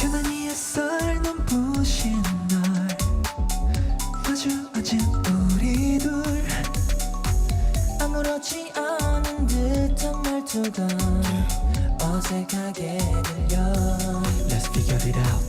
유난히 햇살 눈부신 날 마주앉은 우리 둘 아무렇지 않은 듯한 말투가 어색하게 들려 Let's figure it out.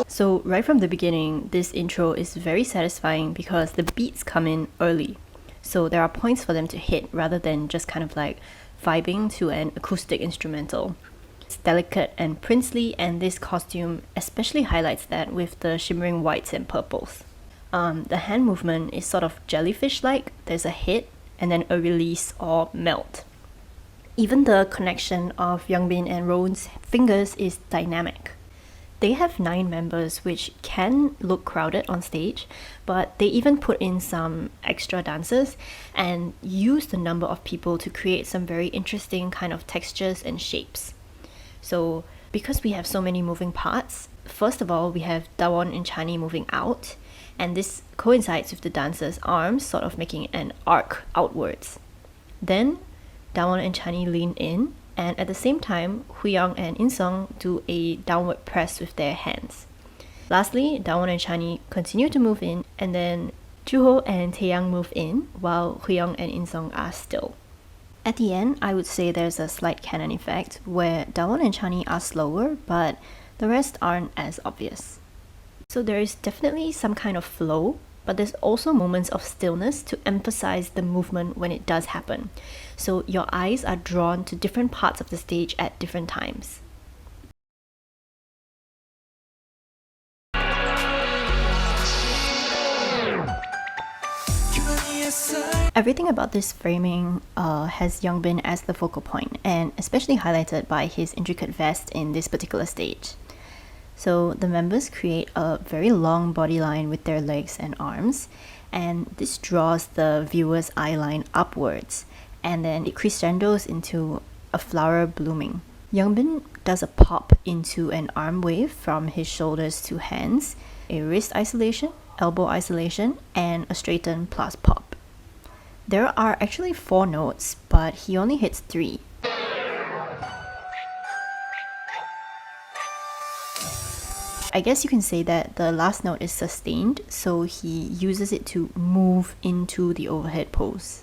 So right from the beginning, this intro is very satisfying because the beats come in early. So there are points for them to hit rather than just kind of like vibing to an acoustic instrumental. It's delicate and princely, and this costume especially highlights that with the shimmering whites and purples. The hand movement is sort of jellyfish-like. There's a hit and then a release or melt. Even the connection of Youngbin and Roan's fingers is dynamic. They have 9 members, which can look crowded on stage, but they even put in some extra dancers and use the number of people to create some very interesting kind of textures and shapes. So because we have so many moving parts, first of all, we have Dawon and Chani moving out, and this coincides with the dancers' arms sort of making an arc outwards. Then Dawon and Chani lean in, and at the same time, Huyoung and Insung do a downward press with their hands. Lastly, Dawon and Chani continue to move in, and then Juho and Taeyang move in, while Huyoung and Insung are still. At the end, I would say there's a slight canon effect, where Dawon and Chani are slower, but the rest aren't as obvious. So there is definitely some kind of flow, but there's also moments of stillness to emphasize the movement when it does happen. So your eyes are drawn to different parts of the stage at different times. Everything about this framing has Youngbin as the focal point, and especially highlighted by his intricate vest in this particular stage. So the members create a very long body line with their legs and arms, and this draws the viewer's eye line upwards, and then it crescendos into a flower blooming. Youngbin does a pop into an arm wave from his shoulders to hands, a wrist isolation, elbow isolation, and a straighten plus pop. There are actually 4 notes, but he only hits 3. I guess you can say that the last note is sustained, so he uses it to move into the overhead pose.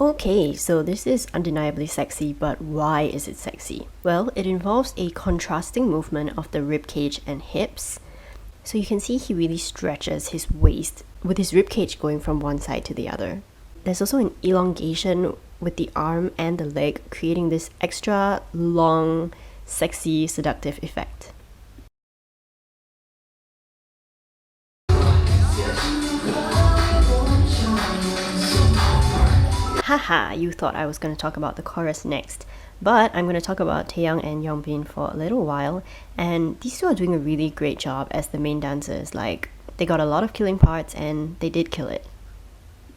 Okay, so this is undeniably sexy, but why is it sexy? Well, it involves a contrasting movement of the ribcage and hips. So you can see he really stretches his waist with his ribcage going from one side to the other. There's also an elongation with the arm and the leg, creating this extra long, sexy, seductive effect. Haha, you thought I was going to talk about the chorus next. But I'm going to talk about Taeyang and Youngbin for a little while, and these two are doing a really great job as the main dancers. Like, they got a lot of killing parts and they did kill it.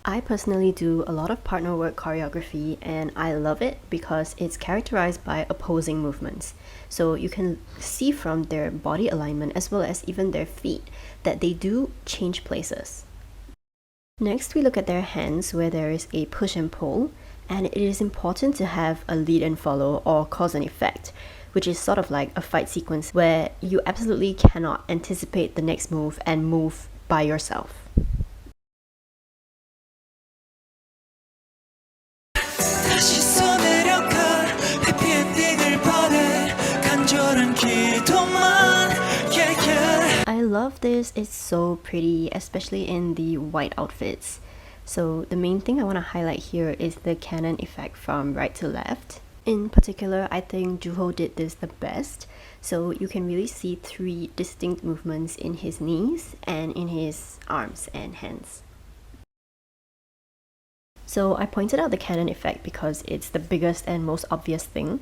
I personally do a lot of partner work choreography, and I love it because it's characterized by opposing movements. So you can see from their body alignment as well as even their feet that they do change places. Next, we look at their hands, where there is a push and pull, and it is important to have a lead and follow or cause and effect, which is sort of like a fight sequence where you absolutely cannot anticipate the next move and move by yourself. I love this, it's so pretty, especially in the white outfits. So the main thing I want to highlight here is the canon effect from right to left. In particular, I think Juho did this the best. So you can really see 3 distinct movements in his knees and in his arms and hands. So I pointed out the canon effect because it's the biggest and most obvious thing.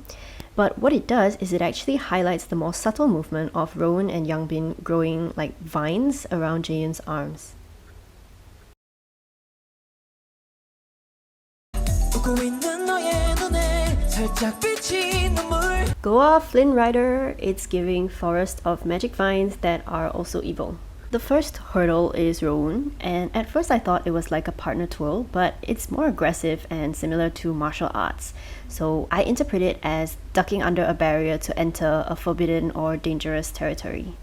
But what it does is it actually highlights the more subtle movement of Rowan and Youngbin growing like vines around Jaeyoon's arms. Go off, Flynn Rider! It's giving forest of magic vines that are also evil. The first hurdle is Rowan, and at first I thought it was like a partner twirl, but it's more aggressive and similar to martial arts. So I interpret it as ducking under a barrier to enter a forbidden or dangerous territory.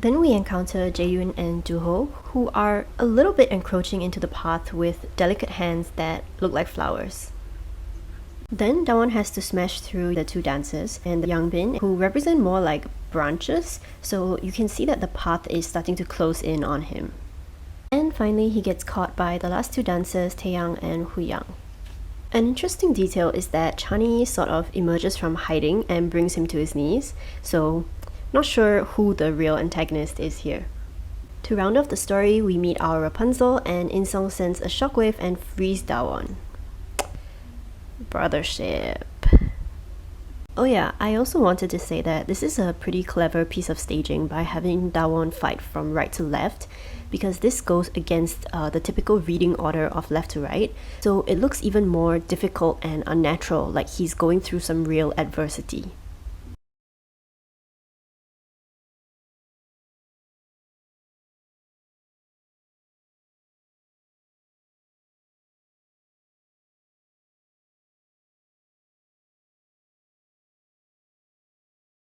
Then we encounter Jaeyoon and Dooho, who are a little bit encroaching into the path with delicate hands that look like flowers. Then Dawon has to smash through the two dancers and Youngbin, who represent more like branches, so you can see that the path is starting to close in on him. And finally, he gets caught by the last two dancers, Taeyang and Huyang. An interesting detail is that Chani sort of emerges from hiding and brings him to his knees, so not sure who the real antagonist is here. To round off the story, we meet our Rapunzel and In-sung sends a shockwave and frees Dawon. Brothership. Oh yeah, I also wanted to say that this is a pretty clever piece of staging by having Dawon fight from right to left, because this goes against the typical reading order of left to right, so it looks even more difficult and unnatural, like he's going through some real adversity.